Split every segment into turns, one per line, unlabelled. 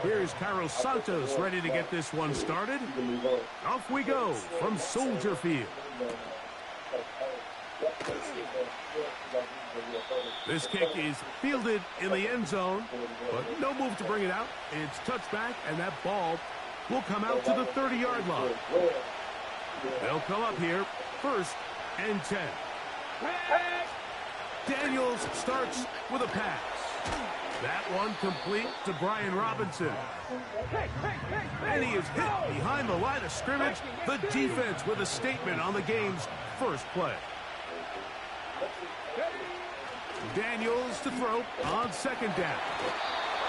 Here's Carlos Santos ready to get this one started. Off we go from Soldier Field. This kick is fielded in the end zone, but no move to bring it out. It's touchback, and that ball will come out to the 30-yard line. They'll come up here, 1st and 10. Daniels starts with a pass. That one complete to Brian Robinson. And he is hit behind the line of scrimmage. The defense with a statement on the game's first play. Daniels to throw on 2nd down.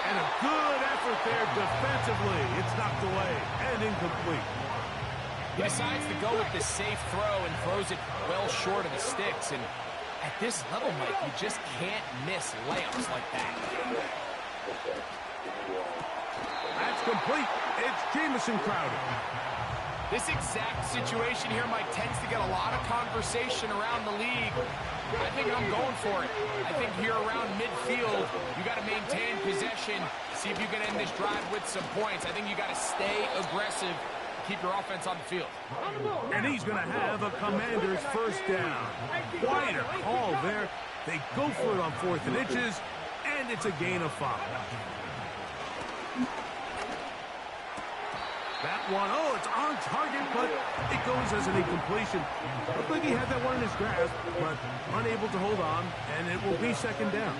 And a good effort there defensively. It's knocked away and incomplete.
He decides to go with the safe throw and throws it well short of the sticks. And at this level, Mike, you just can't miss layups like that.
That's complete. It's Jamison Crowder.
This exact situation here, Mike, tends to get a lot of conversation around the league. I think I'm going for it. I think here around midfield, you got to maintain possession, see if you can end this drive with some points. I think you got to stay aggressive, keep your offense on the field.
And he's going to have a Commander's 1st down. Quite a call there. They go for it on 4th and inches, and it's a gain of 5. That one, oh, it's on target, but it goes as an incompletion. Looked like he had that one in his grasp, but unable to hold on, and it will be 2nd down.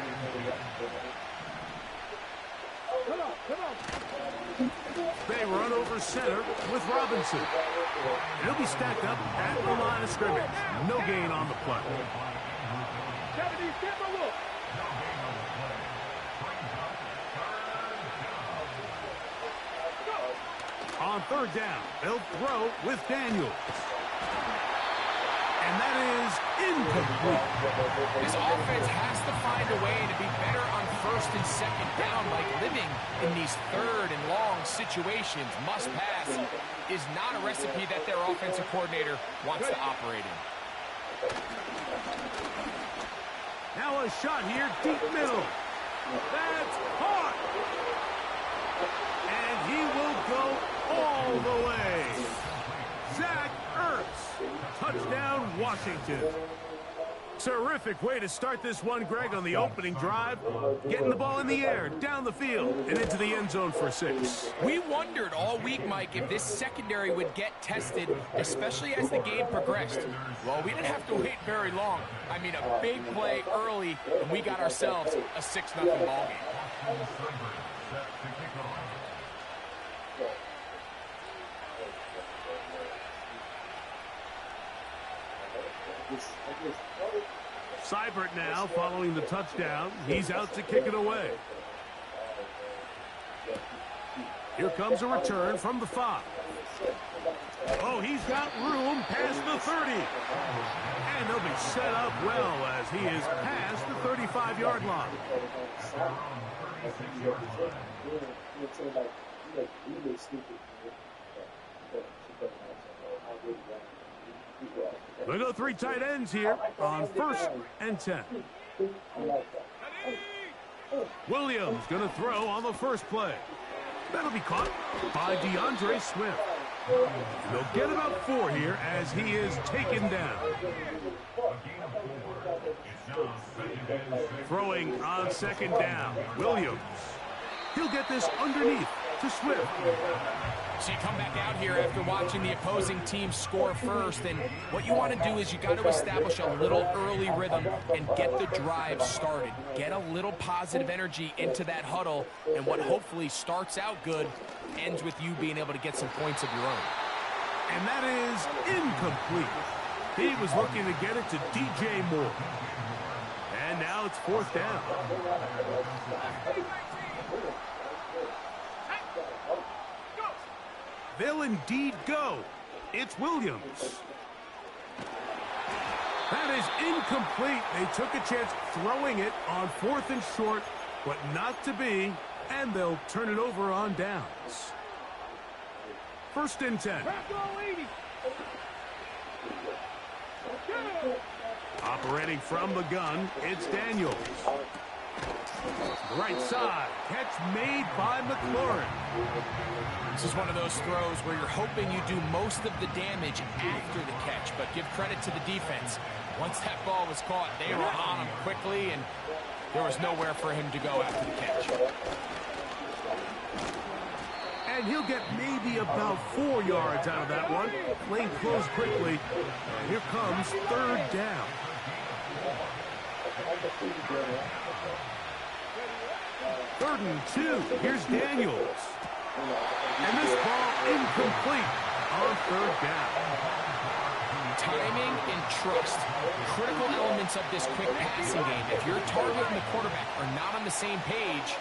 They run over center with Robinson. He'll be stacked up at the line of scrimmage. No gain on the play. On 3rd down, they'll throw with Daniels. And that is incomplete.
This offense has to find a way to be better on 1st and 2nd down, like living in these 3rd and long situations. Must pass is not a recipe that their offensive coordinator wants to operate in.
Now a shot here, deep middle. That's caught. And he will go all the way. Zach Ertz. Touchdown, Washington. Terrific way to start this one, Greg, on the opening drive. Getting the ball in the air, down the field, and into the end zone for 6.
We wondered all week, Mike, if this secondary would get tested, especially as the game progressed. Well, we didn't have to wait very long. I mean, a big play early, and we got ourselves a 6-0 ball game.
Seibert now following the touchdown. He's out to kick it away. Here comes a return from the 5. Oh, he's got room past the 30. And they'll be set up well as he is past the 35-yard line. They go 3 tight ends here on 1st and 10. Williams going to throw on the first play. That'll be caught by DeAndre Swift. They'll get about 4 here as he is taken down. Throwing on 2nd down. Williams. He'll get this underneath to Swift.
So you come back out here after watching the opposing team score first, and what you want to do is you got to establish a little early rhythm and get the drive started. Get a little positive energy into that huddle, and what hopefully starts out good ends with you being able to get some points of your own.
And that is incomplete. He was looking to get it to DJ Moore. And now it's 4th down. They'll indeed go. It's Williams. That is incomplete. They took a chance throwing it on 4th and short, but not to be, and they'll turn it over on downs. First and 10. Operating from the gun, it's Daniels. Right side, catch made by McLaurin.
This is one of those throws where you're hoping you do most of the damage after the catch, but give credit to the defense. Once that ball was caught, they were on him quickly, and there was nowhere for him to go after the catch.
And he'll get maybe about 4 yards out of that one. Lane closed quickly. And here comes third down. Third and 2. Here's Daniels. And this ball incomplete on third down.
Timing and trust, critical elements of this quick passing game. If your target and the quarterback are not on the same page,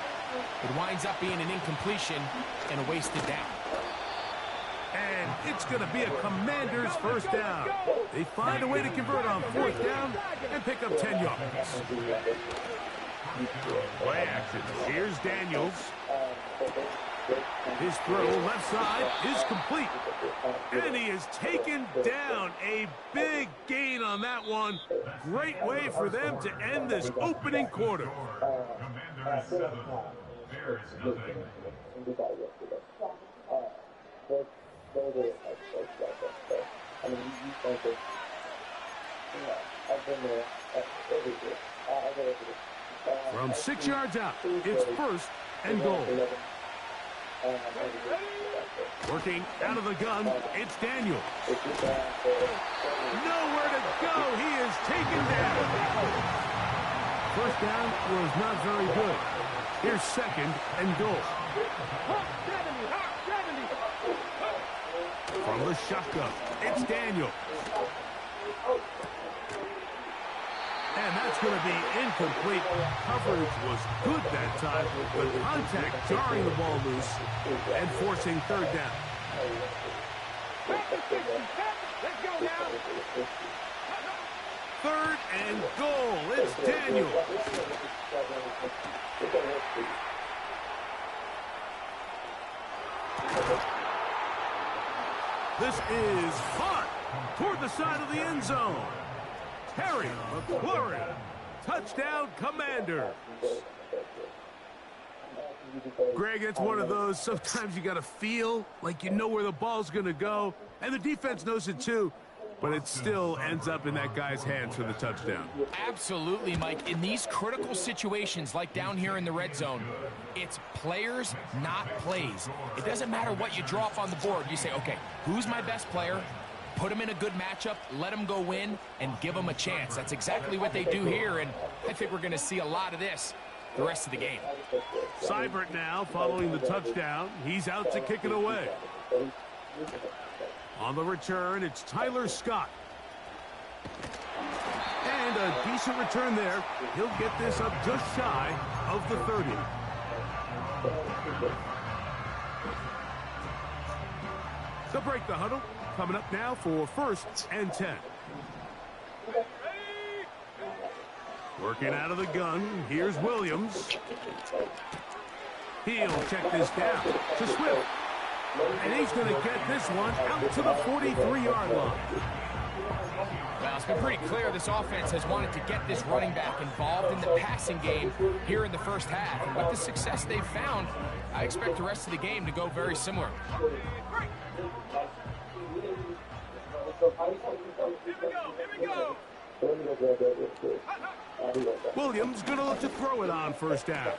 it winds up being an incompletion and a wasted down.
And it's going to be a Commander's first down. They find a way to convert on fourth down and pick up 10 yards. Play action. Here's Daniels. His throw left side is complete. And he is taken down. A big gain on that one. Great way for them to end this opening quarter.
Commander 7. There is nothing.
From 6 yards out, it's first and goal. Working out of the gun, it's Daniel. Nowhere to go. He is taken down. First down was not very good. Here's second and goal. From the shotgun, it's Daniel. And that's going to be incomplete. Coverage was good that time, but contact jarring the ball loose and forcing third down. Third and goal. It's Daniel. This is hot toward the side of the end zone. Terry McLaurin, touchdown Commanders. Greg, it's one of those, sometimes you got to feel like you know where the ball's going to go, and the defense knows it too, but it still ends up in that guy's hands for the touchdown.
Absolutely, Mike. In these critical situations, like down here in the red zone, it's players, not plays. It doesn't matter what you draw up on the board. You say, okay, who's my best player? Put them in a good matchup, let them go win, and give them a chance. That's exactly what they do here, and I think we're going to see a lot of this the rest of the game.
Seibert now following the touchdown. He's out to kick it away. On the return, it's Tyler Scott. And a decent return there. He'll get this up just shy of the 30. So break the huddle. Coming up now for first and 10. Working out of the gun, here's Williams. He'll check this down to Swift. And he's going to get this one out to the 43-yard line.
Well, it's been pretty clear this offense has wanted to get this running back involved in the passing game here in the first half. And with the success they've found, I expect the rest of the game to go very similar.
Williams going to look to throw it on first down.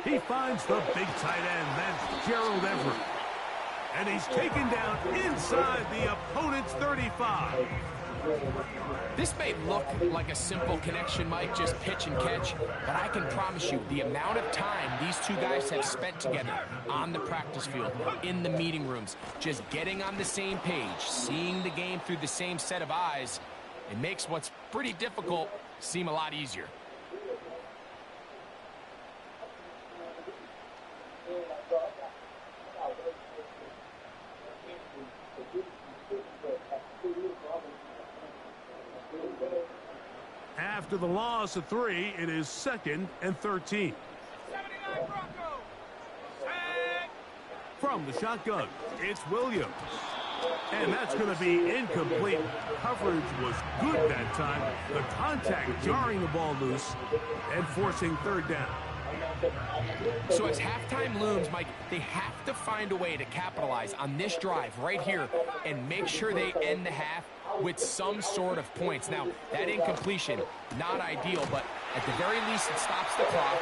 He finds the big tight end. That's Gerald Everett. And he's taken down inside the opponent's 35.
This may look like a simple connection, Mike, just pitch and catch, but I can promise you the amount of time these two guys have spent together on the practice field, in the meeting rooms, just getting on the same page, seeing the game through the same set of eyes, it makes what's pretty difficult seem a lot easier.
After the loss of 3, it is second and 13. From From the shotgun, it's Williams. And that's going to be incomplete. Coverage was good that time. The contact jarring the ball loose and forcing third down.
So as halftime looms, Mike, they have to find a way to capitalize on this drive right here and make sure they end the half with some sort of points. Now, that incompletion, not ideal, but at the very least, it stops the clock.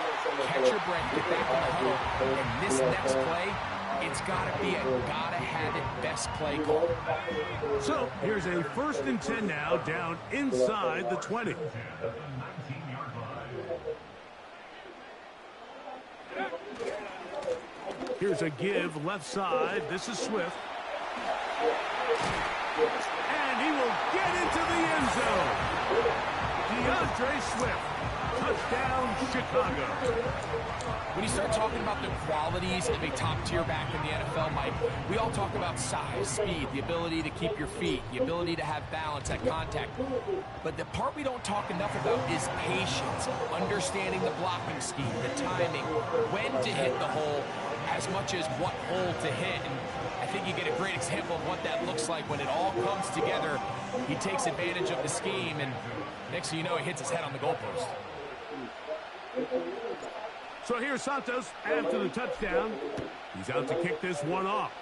Catch your breath, get back in the huddle, and this next play, it's got to be a gotta-have-it best play call.
So here's a 1st and 10 now, down inside the 20. Here's a give left side. This is Swift. And he will get into the end zone. DeAndre Swift. Touchdown, Chicago.
When you start talking about the qualities of a top-tier back in the NFL, Mike, we all talk about size, speed, the ability to keep your feet, the ability to have balance at contact. But the part we don't talk enough about is patience, understanding the blocking scheme, the timing, when to hit the hole, as much as what hole to hit. And I think you get a great example of what that looks like when it all comes together. He takes advantage of the scheme, and next thing you know, he hits his head on the goalpost.
So here's Santos after the touchdown. He's out to kick this one off.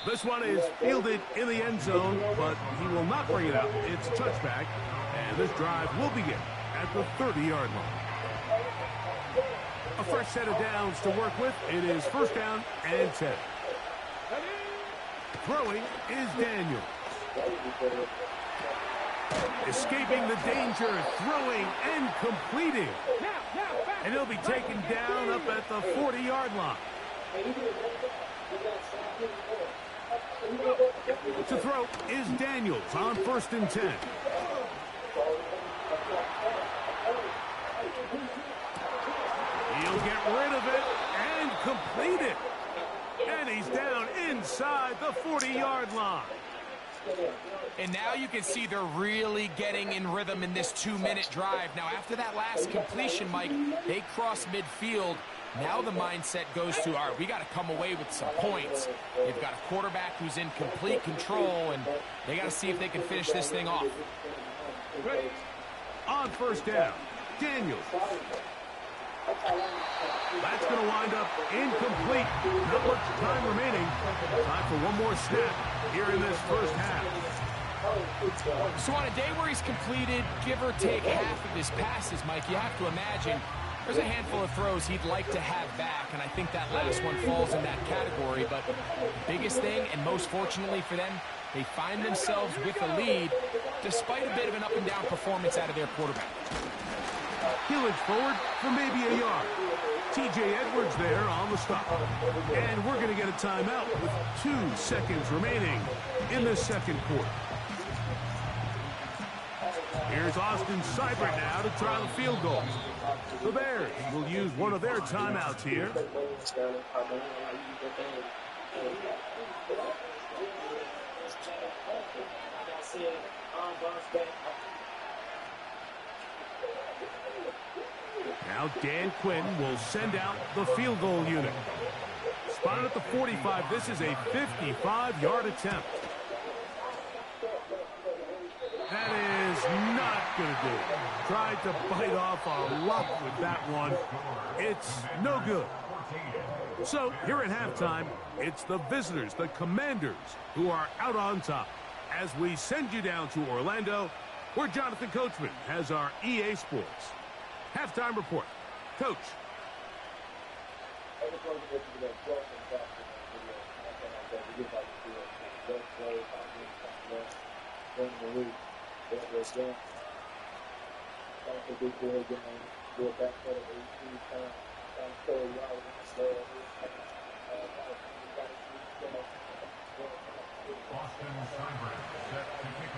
This one is fielded in the end zone, but he will not bring it out. It's a touchback, and this drive will begin at the 30-yard line. A fresh set of downs to work with. It is 1st down and 10. Throwing is Daniels. Escaping the danger, throwing and completing. And he'll be taken down up at the 40-yard line. To throw is Daniels on 1st and 10. He'll get rid of it and complete it. And he's down inside the 40-yard line.
And now you can see they're really getting in rhythm in this 2-minute drive. Now, after that last completion, Mike, they cross midfield. Now the mindset goes to, all right, we got to come away with some points. They've got a quarterback who's in complete control, and they got to see if they can finish this thing off.
On 1st down, Daniels. That's going to wind up incomplete. Not much time remaining. Time for one more snap here in this 1st half.
So on a day where he's completed, give or take half of his passes, Mike, you have to imagine there's a handful of throws he'd like to have back, and I think that last one falls in that category. But the biggest thing, and most fortunately for them, they find themselves with a lead despite a bit of an up-and-down performance out of their quarterback.
He'll edge forward for maybe a yard. T.J. Edwards there on the stop. And we're going to get a timeout with 2 seconds remaining in the 2nd quarter. Here's Austin Seibert now to try the field goal. The Bears will use one of their timeouts here. Now Dan Quinn will send out the field goal unit. Spotted at the 45. This is a 55-yard attempt. That is not going to do it. Tried to bite off a lot with that one. It's no good. So here at halftime, it's the visitors, the Commanders, who are out on top. As we send you down to Orlando, where Jonathan Coachman has our EA Sports halftime report. Coach.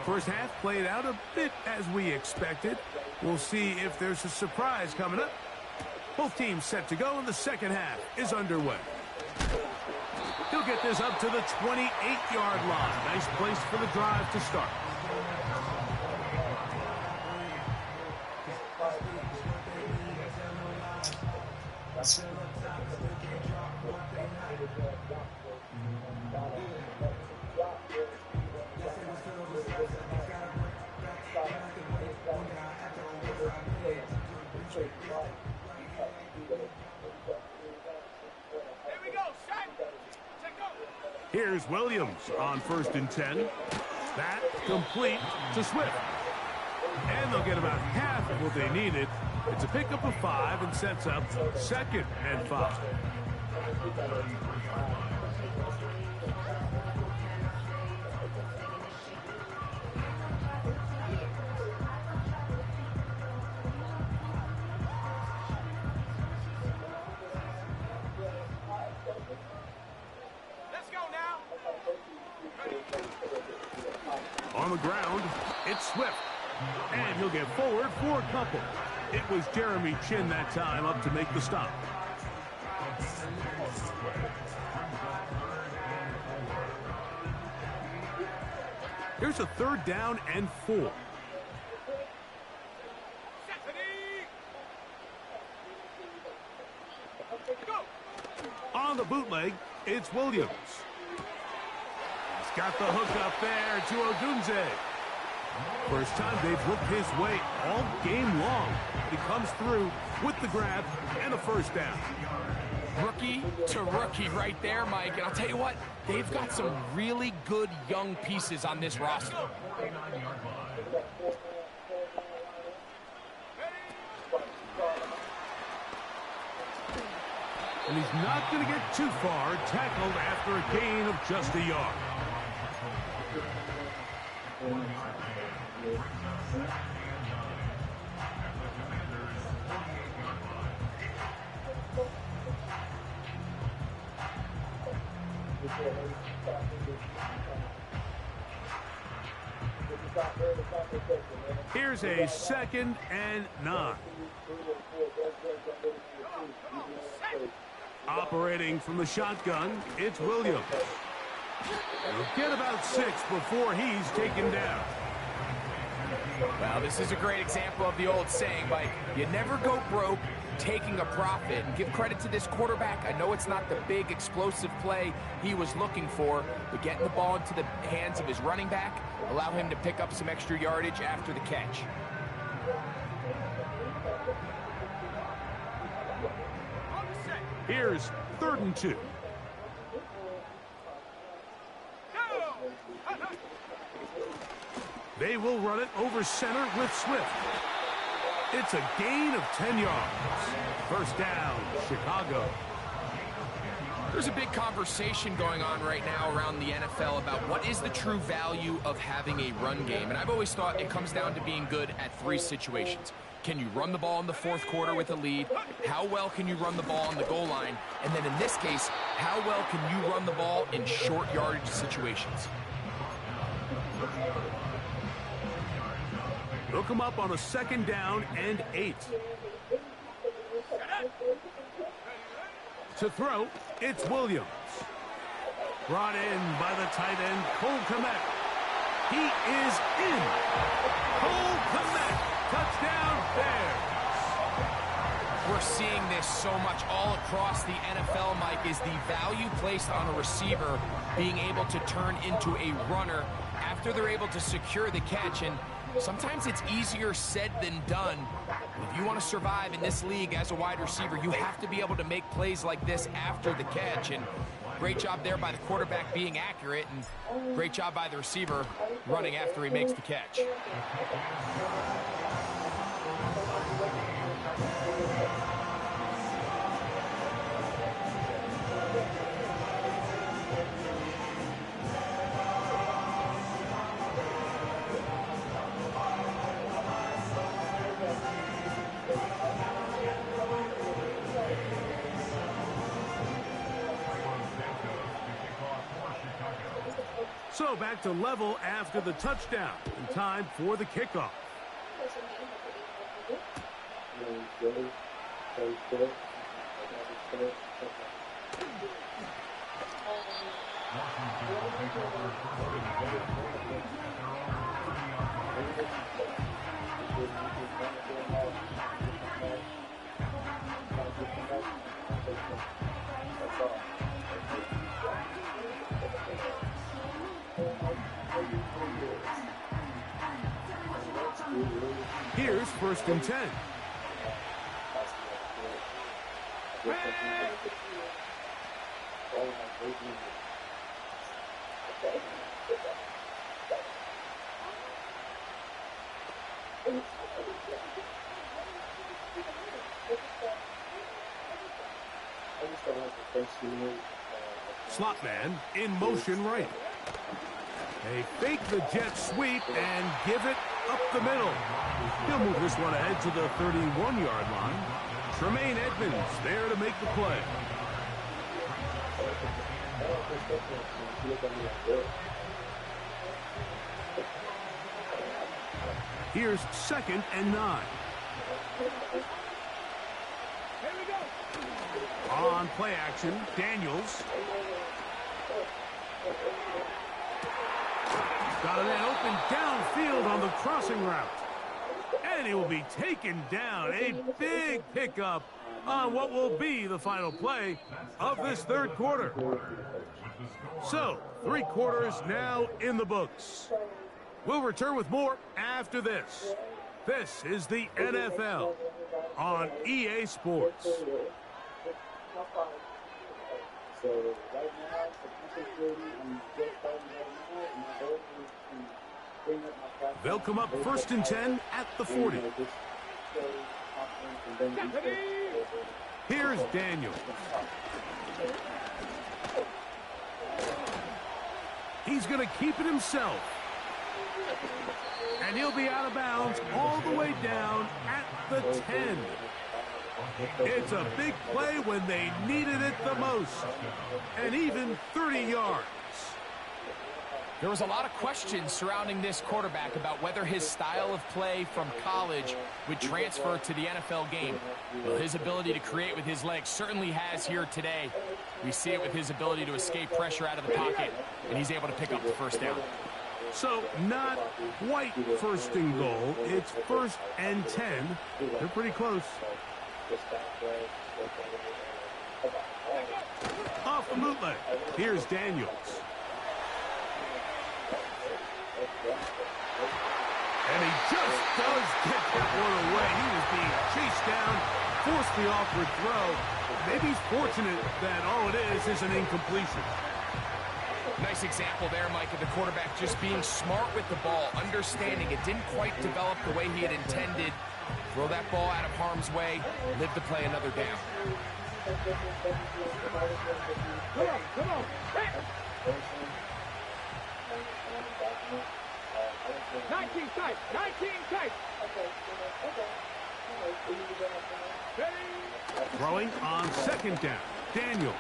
First half played out a bit as we expected. We'll see if there's a surprise coming up. Both teams set to go, and the second half is underway. He'll get this up to the 28-yard line. Nice place for the drive to start.
That's
Here's Williams on 1st and 10. That complete to Swift. And they'll get about half of what they needed. It's a pickup of 5 and sets up 2nd and 5.
Let's go now.
On the ground, it's Swift. And he'll get forward for a couple. It was Jeremy Chin that time up to make the stop. Here's a 3rd down and 4. On the bootleg, it's Williams. He's got the hook up there to Odunze. First time they've looked his way all game long. He comes through with the grab and a 1st down.
Rookie to rookie right there, Mike. And I'll tell you what, they've got some really good young pieces on this roster.
And he's not going to get too far, tackled after a gain of just a yard. Here's a 2nd and 9. Operating from the shotgun, it's Williams. He'll get about 6 before he's taken down.
Well, this is a great example of the old saying, Mike. You never go broke taking a profit. And give credit to this quarterback. I know it's not the big explosive play he was looking for, but getting the ball into the hands of his running back, allow him to pick up some extra yardage after the catch.
Here's 3rd and 2. They will run it over center with Swift. It's a gain of 10 yards. 1st down, Chicago.
There's a big conversation going on right now around the NFL about what is the true value of having a run game. And I've always thought it comes down to being good at 3 situations. Can you run the ball in the 4th quarter with a lead? How well can you run the ball on the goal line? And then in this case, how well can you run the ball in short yardage situations?
They'll come up on a 2nd down and 8. To throw, it's Williams. Brought in by the tight end, Cole Kmet. He is in. Cole Kmet, touchdown Bears.
We're seeing this so much all across the NFL, Mike, is the value placed on a receiver being able to turn into a runner after they're able to secure the catch. And sometimes it's easier said than done. If you want to survive in this league as a wide receiver, you have to be able to make plays like this after the catch. And great job there by the quarterback being accurate, and great job by the receiver running after he makes the catch.
So back to level after the touchdown. And time for the kickoff. Here's 1st and 10. Slot man in motion right. They fake the jet sweep and give it up the middle. He'll move this one ahead to the 31-yard line. Tremaine Edmonds there to make the play. Here's 2nd and 9. On play action, Daniels. Got a man open downfield on the crossing route. And he will be taken down. A big pickup on what will be the final play of this 3rd quarter. So, 3 quarters now in the books. We'll return with more after this. This is the NFL on EA Sports. They'll come up 1st and 10 at the 40. Here's Daniel. He's going to keep it himself. And he'll be out of bounds all the way down at the 10. It's a big play when they needed it the most. And even 30 yards.
There was a lot of questions surrounding this quarterback about whether his style of play from college would transfer to the NFL game. Well, his ability to create with his legs certainly has here today. We see it with his ability to escape pressure out of the pocket, and he's able to pick up the 1st down.
So, not quite 1st and goal. It's 1st and 10. They're pretty close. Off the bootleg. Here's Daniels. And he just does get that one away. He was being chased down, forced the awkward throw. Maybe he's fortunate that all it is an incompletion.
Nice example there, Mike, of the quarterback just being smart with the ball, understanding it didn't quite develop the way he had intended. Throw that ball out of harm's way, live to play another down.
Come on. 19 tight.
Throwing on 2nd down. Daniel.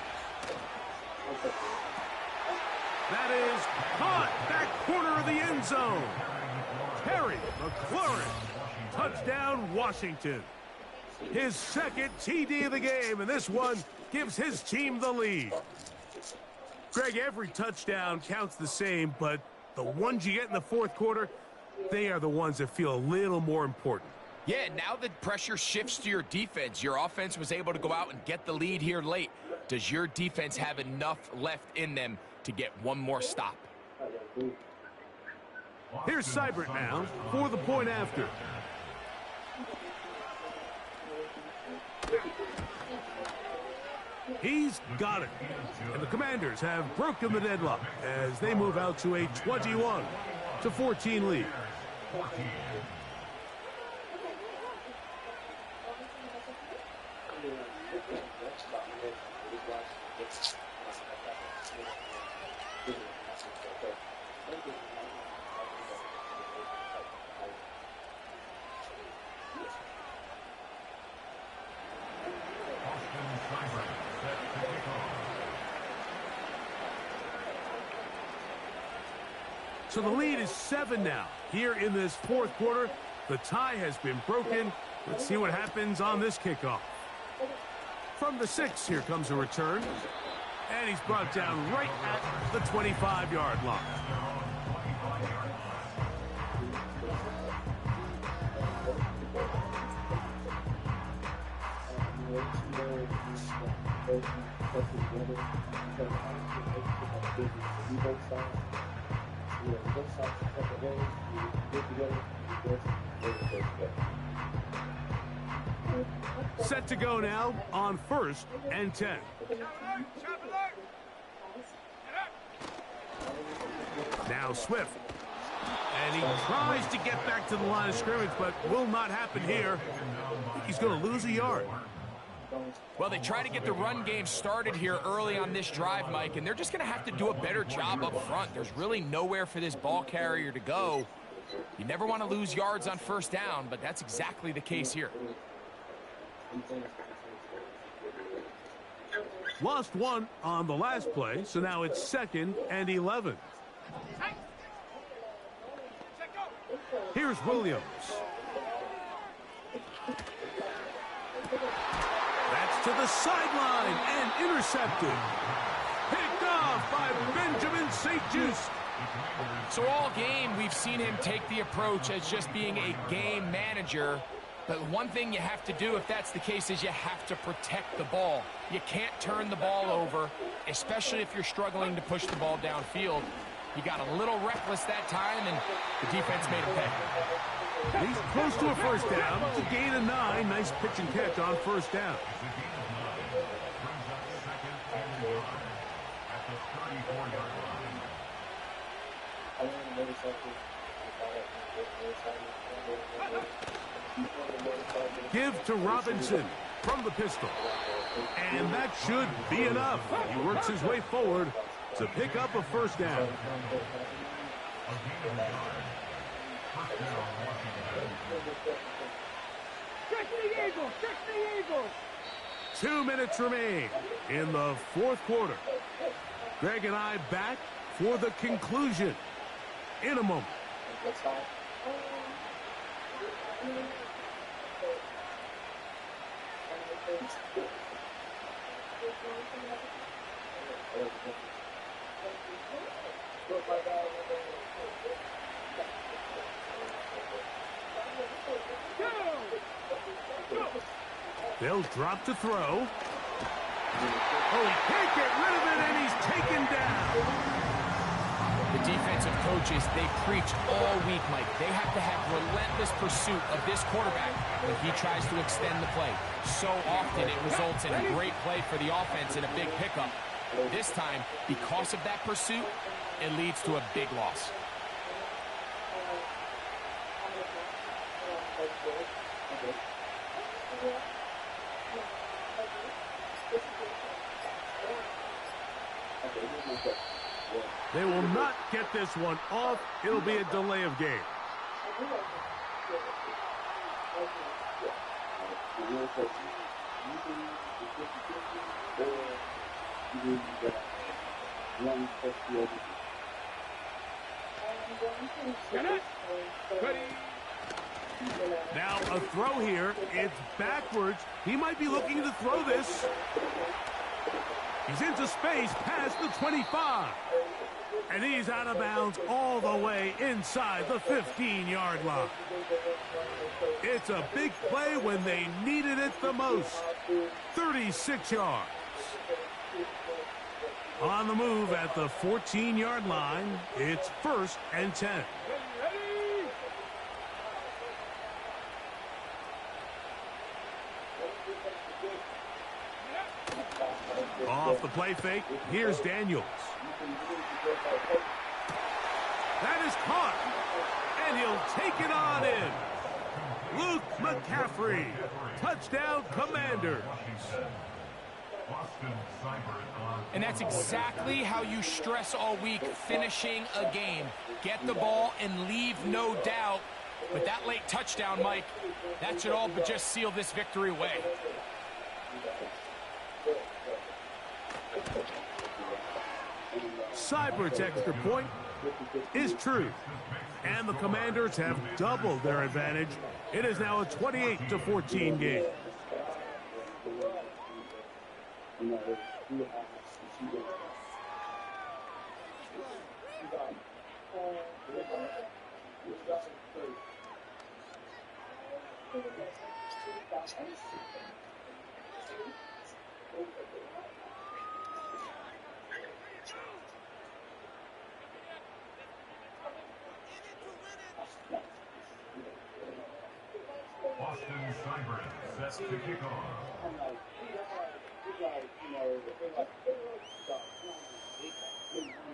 That is caught. Back corner of the end zone. Terry McLaurin. Touchdown, Washington. His 2nd TD of the game, and this one gives his team the lead. Greg, every touchdown counts the same, but the ones you get in the 4th quarter, they are the ones that feel a little more important.
Yeah, now the pressure shifts to your defense. Your offense was able to go out and get the lead here late. Does your defense have enough left in them to get one more stop?
Here's Seibert now for the point after. He's got it. And the Commanders have broken the deadlock as they move out to a 21-14 lead. So the lead is 7 now. Here in this 4th quarter, the tie has been broken. Let's see what happens on this kickoff. From the 6, here comes a return. And he's brought down right at the 25-yard line. Set to go now on 1st and 10. Now Swift. And he tries to get back to the line of scrimmage, but will not happen here. He's going to lose a yard.
Well, they try to get the run game started here early on this drive, Mike, and they're just going to have to do a better job up front. There's really nowhere for this ball carrier to go. You never want to lose yards on first down, but that's exactly the case here.
Lost one on the last play, so now it's 2nd and 11. Here's Williams. That's to the sideline and intercepted. Picked off by Benjamin St. Just.
So all game, we've seen him take the approach as just being a game manager. But one thing you have to do, if that's the case, is you have to protect the ball. You can't turn the ball over, especially if you're struggling to push the ball downfield. He got a little reckless that time, and the defense made him pay.
He's close to a first down. It's a gain of 9. Nice pitch and catch on first down. Give to Robinson from the pistol. And that should be enough. He works his way forward to pick up a first down.
Check the Eagles! Check the Eagles!
2 minutes remain in the fourth quarter. Greg and I back for the conclusion in a moment. They'll drop to throw. Oh, he can't get rid of it, and he's taken down.
The defensive coaches, they preach all week, Mike. They have to have relentless pursuit of this quarterback when he tries to extend the play. So often it results in a great play for the offense and a big pickup. This time, because of that pursuit, it leads to a big loss.
They will not get this one off. It'll be a delay of game. Now a throw here. It's backwards. He might be looking to throw this. He's into space past the 25. And he's out of bounds all the way inside the 15-yard line. It's a big play when they needed it the most. 36 yards. On the move at the 14-yard line, it's 1st and 10. Off the play fake, here's Daniels. That is caught, and he'll take it on in. Luke McCaffrey, touchdown Commanders.
And that's exactly how you stress all week, finishing a game. Get the ball and leave no doubt. But that late touchdown, Mike, that should all but just seal this victory away.
Seibert's extra point is true. And the Commanders have doubled their advantage. It is now a 28-14 game.
Set to kick off.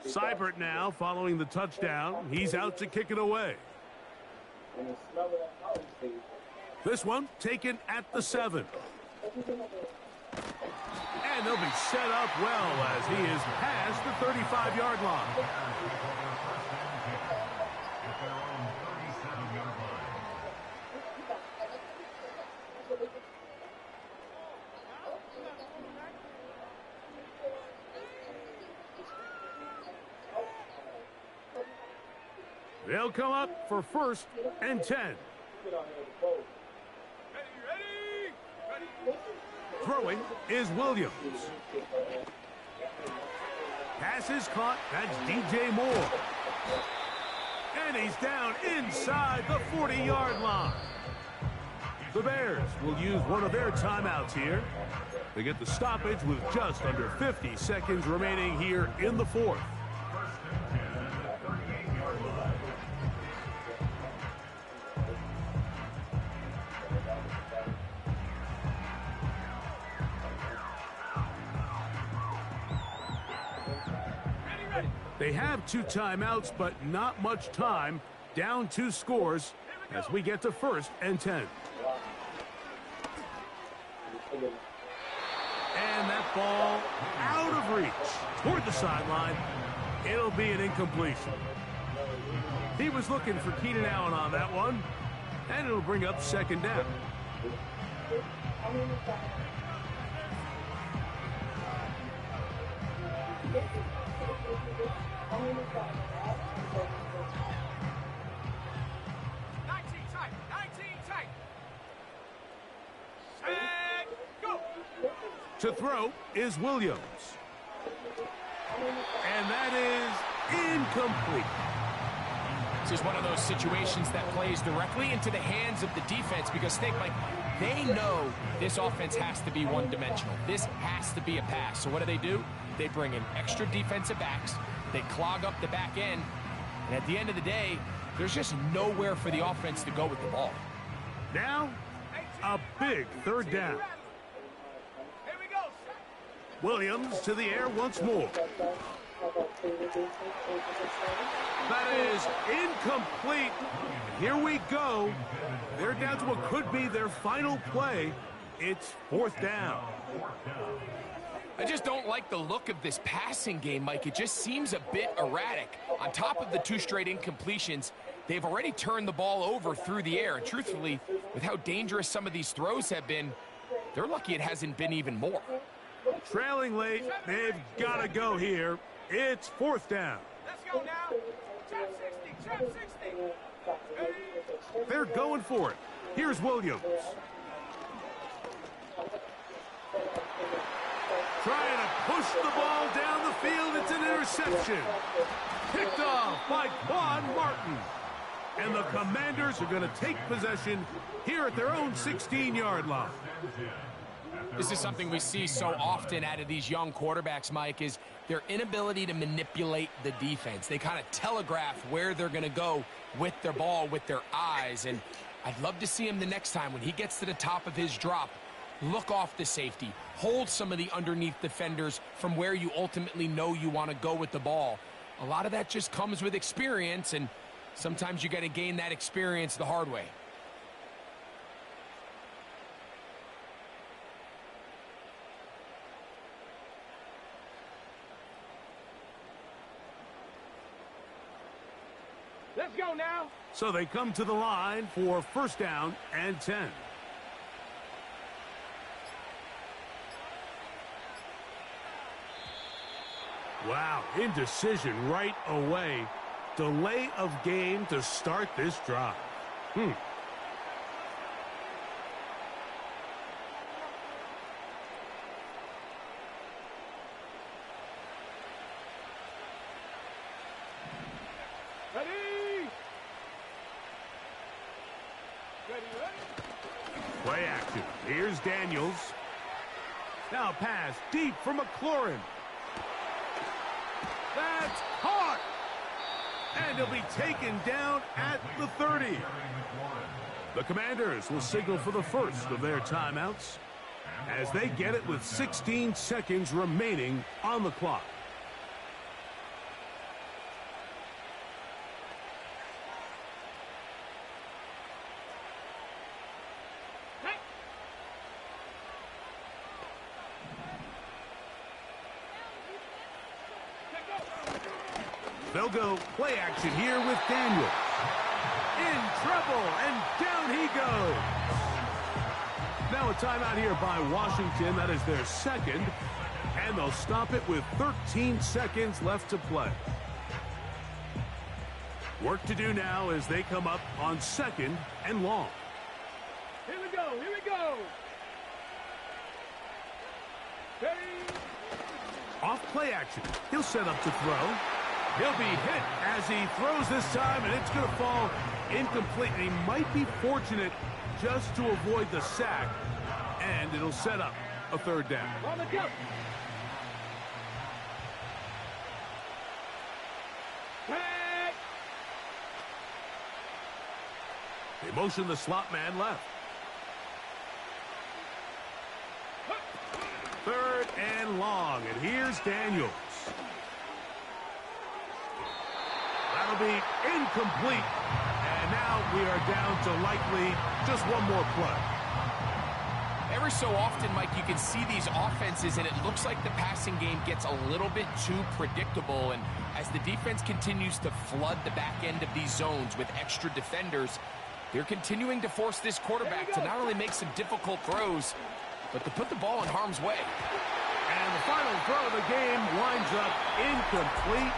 Seibert now following the touchdown. He's out to kick it away. This one taken at the 7. And they'll be set up well as he is past the 35-yard line. They'll come up for 1st and 10. Throwing is Williams. Pass is caught. That's DJ Moore. And he's down inside the 40-yard line. The Bears will use one of their timeouts here. They get the stoppage with just under 50 seconds remaining here in the 4th. They have 2 timeouts, but not much time. Down 2 scores as we get to 1st and 10. And that ball out of reach toward the sideline. It'll be an incompletion. He was looking for Keenan Allen on that one, and it'll bring up 2nd down. To throw is Williams. And that is incomplete.
This is one of those situations that plays directly into the hands of the defense because think, like, they know this offense has to be one-dimensional. This has to be a pass. So what do? They bring in extra defensive backs. They clog up the back end. And at the end of the day, there's just nowhere for the offense to go with the ball.
Now, a big 3rd down. Williams to the air once more. That is incomplete. Here we go. They're down to what could be their final play. It's 4th down.
I just don't like the look of this passing game, Mike. It just seems a bit erratic. On top of the 2 straight incompletions, they've already turned the ball over through the air. And truthfully, with how dangerous some of these throws have been, they're lucky it hasn't been even more.
Trailing late, they've got to go here. It's 4th down.
Let's go now. Trap 60, trap 60.
They're going for it. Here's Williams. Trying to push the ball down the field. It's an interception. Picked off by Quan Martin. And the Commanders are going to take possession here at their own 16-yard line.
This is something we see so often out of these young quarterbacks, Mike, is their inability to manipulate the defense. They kind of telegraph where they're going to go with their ball, with their eyes. And I'd love to see him the next time when he gets to the top of his drop, look off the safety, hold some of the underneath defenders from where you ultimately know you want to go with the ball. A lot of that just comes with experience, and sometimes you got to gain that experience the hard way.
Let's go now.
So they come to the line for 1st down and 10. Wow, indecision right away. Delay of game to start this drive. Play action. Here's Daniels. Now pass deep for McLaurin. That's caught. And he'll be taken down at the 30. The Commanders will signal for the first of their timeouts as they get it with 16 seconds remaining on the clock. They'll go play action here with Daniel. In trouble, and down he goes. Now a timeout here by Washington. That is their second. And they'll stop it with 13 seconds left to play. Work to do now as they come up on 2nd and long.
Here we go, here we go. Ready?
Off play action. He'll set up to throw. He'll be hit as he throws this time, and it's going to fall incomplete. And he might be fortunate just to avoid the sack, and it'll set up a 3rd down.
On the jump. Back.
They motion the slot man left. 3rd and long, and here's Daniels. That'll be incomplete. And now we are down to likely just one more play.
Every so often, Mike, you can see these offenses, and it looks like the passing game gets a little bit too predictable. And as the defense continues to flood the back end of these zones with extra defenders, they're continuing to force this quarterback to not only make some difficult throws, but to put the ball in harm's way.
And the final throw of the game winds up incomplete.